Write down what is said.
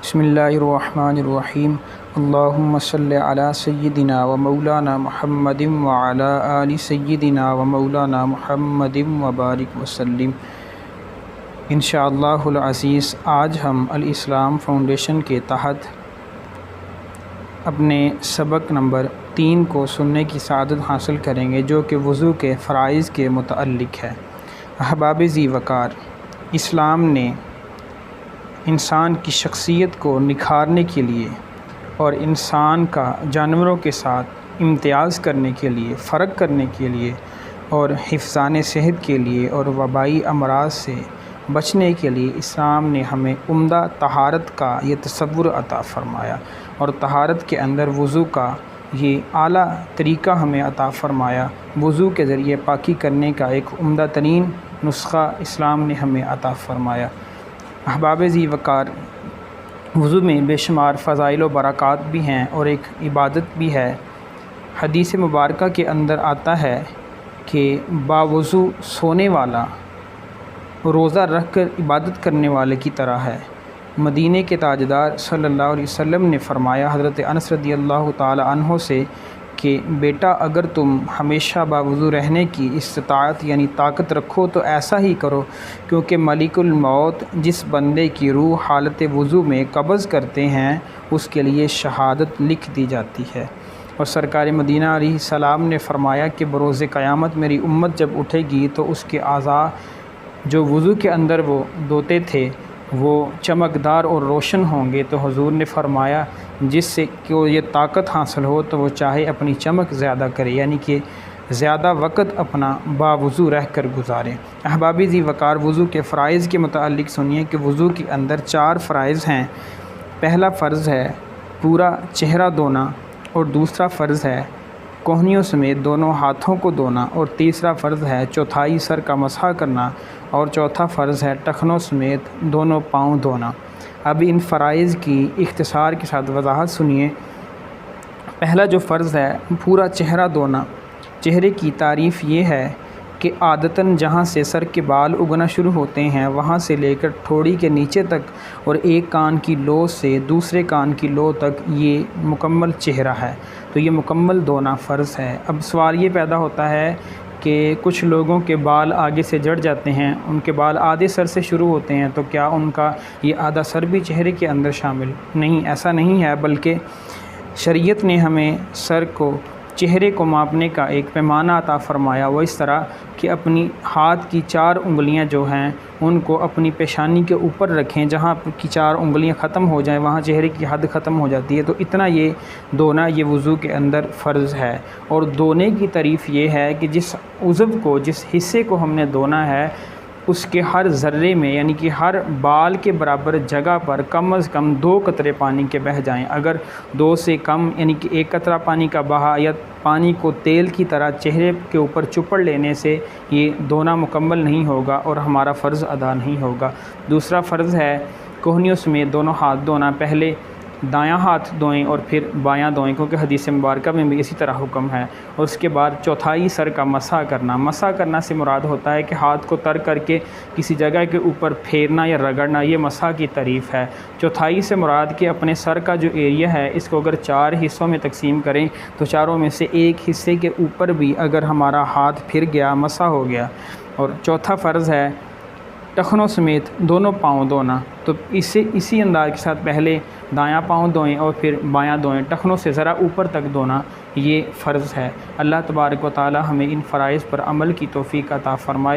بسم اللہ الرحمن الرحیم اللہم صلی علی سیدنا و مولانا محمد وعلی آل سیدنا و مولانا محمد وبارک وسلم۔ انشاءاللہ العزیز آج ہم الاسلام فاؤنڈیشن کے تحت اپنے سبق نمبر 3 کو سننے کی سعادت حاصل کریں گے، جو کہ وضو کے فرائض کے متعلق ہے۔ احباب ذی وقار، اسلام نے انسان کی شخصیت کو نکھارنے کے لیے اور انسان کا جانوروں کے ساتھ امتیاز کرنے کے لیے، فرق کرنے کے لیے اور حفظان صحت کے لیے اور وبائی امراض سے بچنے کے لیے اسلام نے ہمیں عمدہ طہارت کا یہ تصور عطا فرمایا، اور طہارت کے اندر وضو کا یہ اعلیٰ طریقہ ہمیں عطا فرمایا۔ وضو کے ذریعے پاکی کرنے کا ایک عمدہ ترین نسخہ اسلام نے ہمیں عطا فرمایا۔ احباب ذی وقار، وضو میں بے شمار فضائل و برکات بھی ہیں اور ایک عبادت بھی ہے۔ حدیث مبارکہ کے اندر آتا ہے کہ باوضو سونے والا روزہ رکھ کر عبادت کرنے والے کی طرح ہے۔ مدینہ کے تاجدار صلی اللہ علیہ وسلم نے فرمایا حضرت انس رضی اللہ تعالی عنہ سے کہ بیٹا، اگر تم ہمیشہ باوضو رہنے کی استطاعت یعنی طاقت رکھو تو ایسا ہی کرو، کیونکہ ملک الموت جس بندے کی روح حالت وضو میں قبض کرتے ہیں اس کے لیے شہادت لکھ دی جاتی ہے۔ اور سرکار مدینہ علیہ السلام نے فرمایا کہ بروز قیامت میری امت جب اٹھے گی تو اس کے اعضاء جو وضو کے اندر وہ دھوتے تھے وہ چمکدار اور روشن ہوں گے۔ تو حضور نے فرمایا جس سے کہ یہ طاقت حاصل ہو تو وہ چاہے اپنی چمک زیادہ کرے، یعنی کہ زیادہ وقت اپنا باوضو رہ کر گزارے۔ احباب ذی وقار، وضو کے فرائض کے متعلق سنیے کہ وضو کے اندر 4 فرائض ہیں۔ پہلا فرض ہے پورا چہرہ دھونا، اور دوسرا فرض ہے کوہنیوں سمیت دونوں ہاتھوں کو دھونا، اور تیسرا فرض ہے چوتھائی سر کا مسح کرنا، اور چوتھا فرض ہے ٹخنوں سمیت دونوں پاؤں دھونا۔ اب ان فرائض کی اختصار کے ساتھ وضاحت سنیے۔ پہلا جو فرض ہے پورا چہرہ دھونا، چہرے کی تعریف یہ ہے کہ عادتاً جہاں سے سر کے بال اگنا شروع ہوتے ہیں وہاں سے لے کر ٹھوڑی کے نیچے تک اور ایک کان کی لو سے دوسرے کان کی لو تک یہ مکمل چہرہ ہے، تو یہ مکمل دھونا فرض ہے۔ اب سوال یہ پیدا ہوتا ہے کہ کچھ لوگوں کے بال آگے سے جڑ جاتے ہیں، ان کے بال آدھے سر سے شروع ہوتے ہیں، تو کیا ان کا یہ آدھا سر بھی چہرے کے اندر شامل؟ نہیں، ایسا نہیں ہے، بلکہ شریعت نے ہمیں سر کو، چہرے کو ماپنے کا ایک پیمانہ عطا فرمایا۔ وہ اس طرح کہ اپنی ہاتھ کی 4 انگلیاں جو ہیں ان کو اپنی پیشانی کے اوپر رکھیں، جہاں کی 4 انگلیاں ختم ہو جائیں وہاں چہرے کی حد ختم ہو جاتی ہے، تو اتنا یہ دھونا یہ وضو کے اندر فرض ہے۔ اور دھونے کی تعریف یہ ہے کہ جس عضو کو، جس حصے کو ہم نے دھونا ہے اس کے ہر ذرے میں، یعنی کہ ہر بال کے برابر جگہ پر کم از کم 2 قطرے پانی کے بہہ جائیں۔ اگر 2 سے کم یعنی کہ 1 قطرہ پانی کا بہا یا پانی کو تیل کی طرح چہرے کے اوپر چپڑ لینے سے یہ دھونا مکمل نہیں ہوگا اور ہمارا فرض ادا نہیں ہوگا۔ دوسرا فرض ہے کوہنیوں سمیت دونوں ہاتھ دھونا۔ پہلے دایاں ہاتھ دھوئیں اور پھر بایاں دھوئیں، کیونکہ حدیث مبارکہ میں بھی اسی طرح حکم ہے۔ اور اس کے بعد چوتھائی سر کا مسح کرنا۔ مسح کرنا سے مراد ہوتا ہے کہ ہاتھ کو تر کر کے کسی جگہ کے اوپر پھیرنا یا رگڑنا، یہ مسح کی تعریف ہے۔ چوتھائی سے مراد کہ اپنے سر کا جو ایریا ہے اس کو اگر 4 حصوں میں تقسیم کریں تو چاروں میں سے ایک حصے کے اوپر بھی اگر ہمارا ہاتھ پھر گیا، مسح ہو گیا۔ اور چوتھا فرض ہے ٹخنوں سمیت دونوں پاؤں دھونا۔ تو اسی انداز کے ساتھ پہلے دایاں پاؤں دھوئیں اور پھر بایاں دھوئیں، ٹخنوں سے ذرا اوپر تک دھونا، یہ فرض ہے۔ اللہ تبارک و تعالی ہمیں ان فرائض پر عمل کی توفیق عطا فرمائے۔